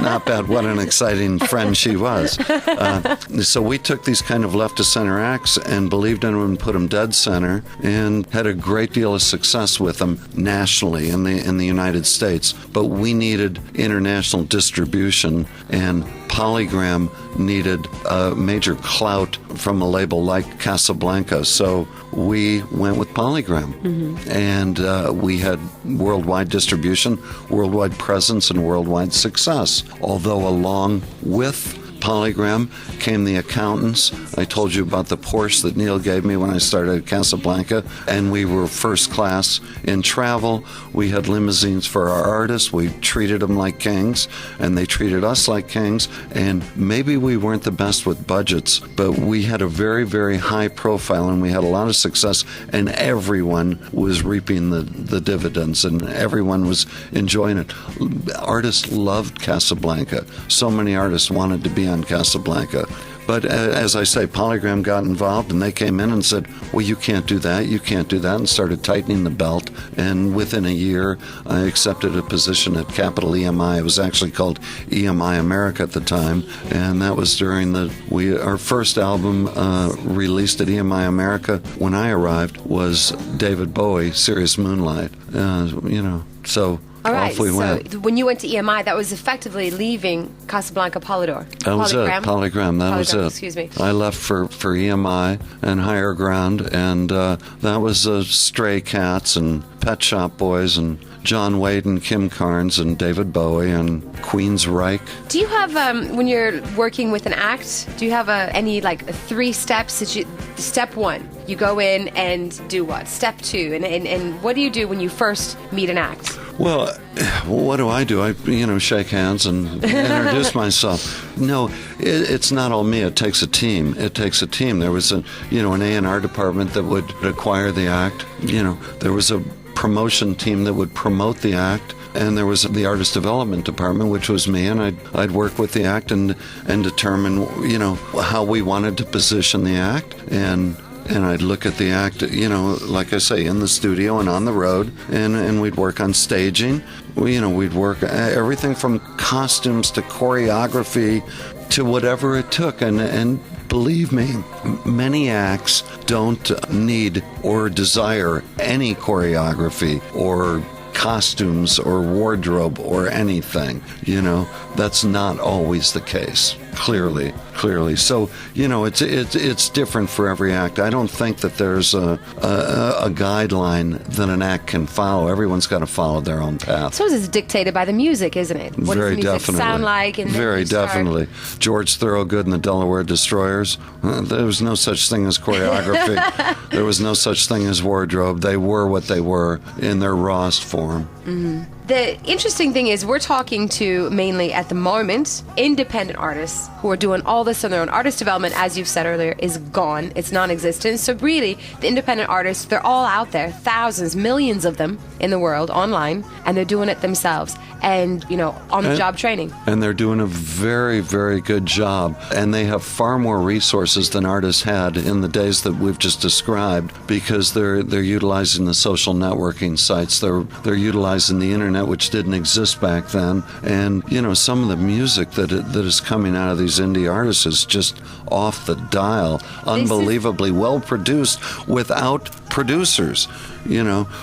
Not bad. What an exciting friend she was. So we took these kind of left-to-center acts and believed in them and put them dead center and had a great deal of success with them nationally in the United States. But we needed international distribution, and Polygram needed a major clout from a label like Casablanca. So we went with Polygram. And we had worldwide distribution, worldwide presence, and worldwide success. Although along with Polygram came the accountants. I told you about the Porsche that Neil gave me when I started at Casablanca, and we were first class in travel. We had limousines for our artists. We treated them like kings, and they treated us like kings. And maybe we weren't the best with budgets, but we had a very, very high profile, and we had a lot of success, and everyone was reaping the dividends, and everyone was enjoying it. Artists loved Casablanca. So many artists wanted to be on Casablanca. But as I say, Polygram got involved, and they came in and said, well, you can't do that, and started tightening the belt. And within a year, I accepted a position at Capital EMI. It was actually called EMI America at the time, and that was during our first album released at EMI America when I arrived was David Bowie, Serious Moonlight. So all right, off we went. So when you went to EMI, that was effectively leaving Casablanca Polydor. That was it, Polygram. That was it. Excuse me. I left for EMI and Higher Ground, and that was Stray Cats and Pet Shop Boys and John Wade and Kim Carnes and David Bowie and Queensryche. Do you have, when you're working with an act, do you have any three steps? Step one, you go in and do what? Step two, and what do you do when you first meet an act? Well, what do? I shake hands and introduce myself. No, it's not all me. It takes a team. There was an A&R department that would acquire the act. There was a promotion team that would promote the act. And there was the artist development department, which was me, and I'd work with the act and determine, how we wanted to position the act. And I'd look at the act, like I say, in the studio and on the road, and we'd work on staging. We'd work everything from costumes to choreography to whatever it took. And believe me, many acts don't need or desire any choreography or costumes or wardrobe or anything. That's not always the case. Clearly. So, it's different for every act. I don't think that there's a guideline that an act can follow. Everyone's got to follow their own path. So it's dictated by the music, isn't it? What Very does the music definitely. sound like? And Very definitely. George Thorogood and the Delaware Destroyers, there was no such thing as choreography. There was no such thing as wardrobe. They were what they were in their rawest form. Mm-hmm. The interesting thing is we're talking to mainly at the moment independent artists who are doing all this on their own. Artist development, as you've said earlier, is gone. It's non-existent. So really, the independent artists, they're all out there, thousands, millions of them in the world online, and they're doing it themselves and, on-the-job training. And they're doing a very, very good job. And they have far more resources than artists had in the days that we've just described, because they're utilizing the social networking sites. They're utilizing the internet, which didn't exist back then. And, some of the music that is coming out of these indie artists is just off the dial, unbelievably well produced without producers,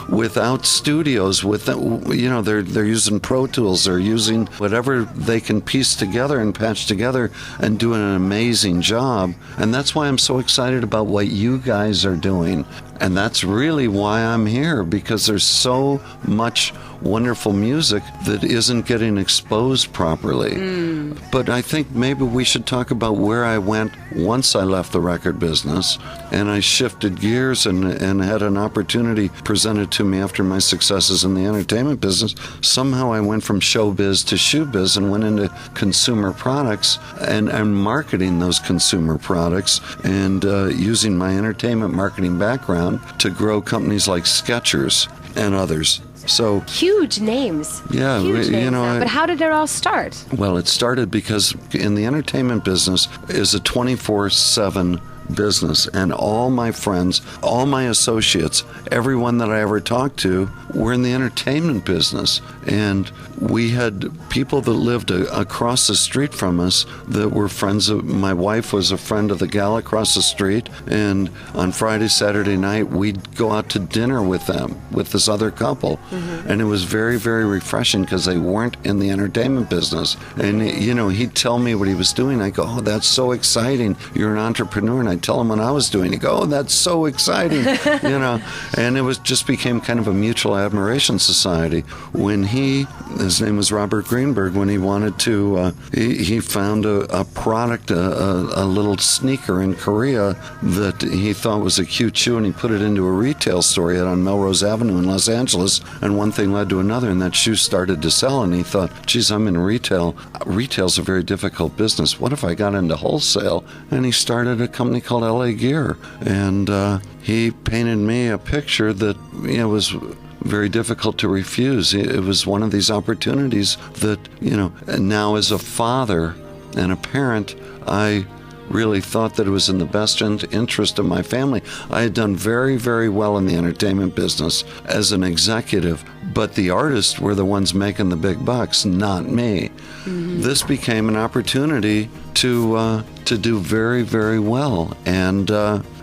without studios, they're using Pro Tools, they're using whatever they can piece together and patch together and doing an amazing job. And that's why I'm so excited about what you guys are doing. And that's really why I'm here, because there's so much wonderful music that isn't getting exposed properly. But I think maybe we should talk about where I went once I left the record business, and I shifted gears and had an opportunity presented to me after my successes in the entertainment business. Somehow I went from showbiz to shoebiz and went into consumer products and marketing those consumer products, and using my entertainment marketing background to grow companies like Skechers and others. So huge names. Yeah, huge names but how did it all start? Well, it started because in the entertainment business is a 24/7 business. And all my friends, all my associates, everyone that I ever talked to were in the entertainment business. And we had people that lived across the street from us that were friends of, my wife was a friend of the gal across the street. And on Friday, Saturday night, we'd go out to dinner with them, with this other couple. And it was very, very refreshing because they weren't in the entertainment business. And, you know, he'd tell me what he was doing. I go, oh, that's so exciting. You're an entrepreneur. And I'd tell him what I was doing. He'd go, oh, that's so exciting. You know, and it was just became kind of a mutual admiration society. When his name was Robert Greenberg, when he wanted to, he found a product, a little sneaker in Korea that he thought was a cute shoe, and he put it into a retail store he had on Melrose Avenue in Los Angeles, and one thing led to another, and that shoe started to sell, and he thought, geez, I'm in retail. Retail's a very difficult business. What if I got into wholesale? And he started a company called LA Gear, and he painted me a picture that, you know, was very difficult to refuse. It was one of these opportunities that, you know, now as a father and a parent, I really thought that it was in the best interest of my family. I had done very, very well in the entertainment business as an executive, but the artists were the ones making the big bucks, not me. This became an opportunity to do very, very well. And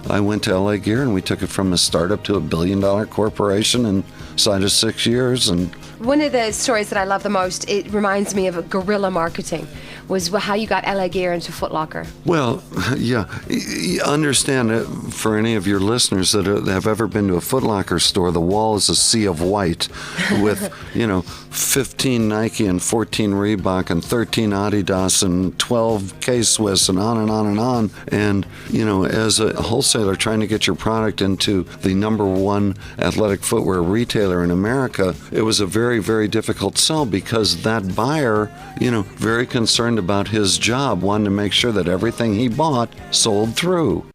I went to LA Gear, and we took it from a startup to $1 billion corporation inside of 6 years. And one of the stories that I love the most, it reminds me of guerrilla marketing, was how you got LA Gear into Foot Locker. Well, yeah, understand it for any of your listeners that have ever been to a Foot Locker store, the wall is a sea of white with, you know, 15 Nike and 14 Reebok and 13 Adidas and 12 K-Swiss and on and on and on. And, you know, as a wholesaler trying to get your product into the number one athletic footwear retailer in America, it was a very, very difficult sell because that buyer, you know, very concerned about his job, wanted to make sure that everything he bought sold through.